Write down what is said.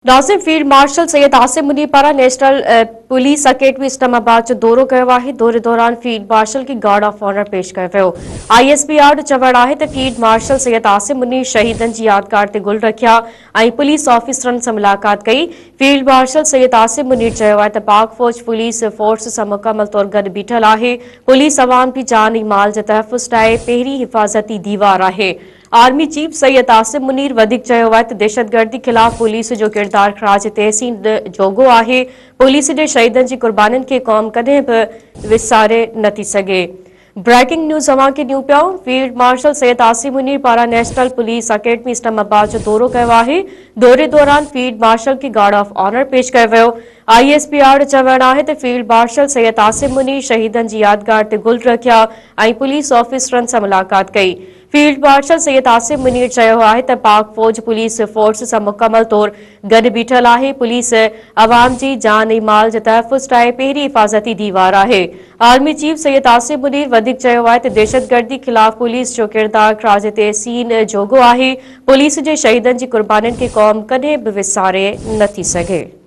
Nazim field marshal Syed Asim Munir पारां national police academy Islamabad जो दौरो कयो आहे। दौरे दौरान फील्ड मार्शल की गार्ड ऑफ ऑनर पेश कयो वियो। ISPR जो चवणु आहे त फील्ड मार्शल सैयद आसिम मुनीर शहीदनि जी यादगार ते गुल रखिया ऐं पुलिस ऑफिसरनि सां मुलाक़ात कई। फील्ड मार्शल सैयद आसिम मुनीर चयो आहे त पाक फौज पुलिस फोर्स सां मुकमल तौर गॾु बीठल आहे। पुलिस अवाम जी जान ऐं माल जे तहफ़ुज़ लाइ पहिरीं हिफ़ाज़ती दीवार आहे। आर्मी चीफ सैयद आसिम मुनीर वधीक चयो आहे त दहशतगर्दी खिलाफ़ पुलिस जो किरदार ख़राज तहसीन जोॻो आहे। पुलिस जे शहीदनि जी क़ुर्बानीनि खे क़ौम कॾहिं बि विसारे न थी सघे। ब्रेकिंग न्यूज़ अवां खे ॾियूं पिया। फील्ड मार्शल सैयद आसिम मुनीर पारां नेशनल पुलिस अकेडमी इस्लामाबाद जो दौरो कयो आहे। दौरे दौरान फील्ड मार्शल खे गार्ड ऑफ ऑनर पेश कयो वियो। ISPR जो चवणु आहे त फील्ड मार्शल सैयद आसिम मुनीर शहीदनि जी यादगार ते गुल रखिया ऐं पुलिस ऑफिसरनि सां मुलाक़ात कई। फील्ड मार्शल सैयद आसिम मुनीर चयो आहे त पाक फौज पुलिस फोर्स सां मुकमल तौर गॾु बीठल आहे। पुलिस अवाम जी जान ऐं माल जे तहफ़ुज़ लाइ पहिरीं हिफ़ाज़ती दीवार आहे। आर्मी चीफ सैयद आसिम मुनीर वधीक चयो आहे त दहशतगर्दी खिलाफ़ पुलिस जो किरदार ख़राज तहसीन जोॻो आहे। पुलिस जे शहीदनि जी क़ुर्बानीनि खे क़ौम कॾहिं बि विसारे न थी सघे।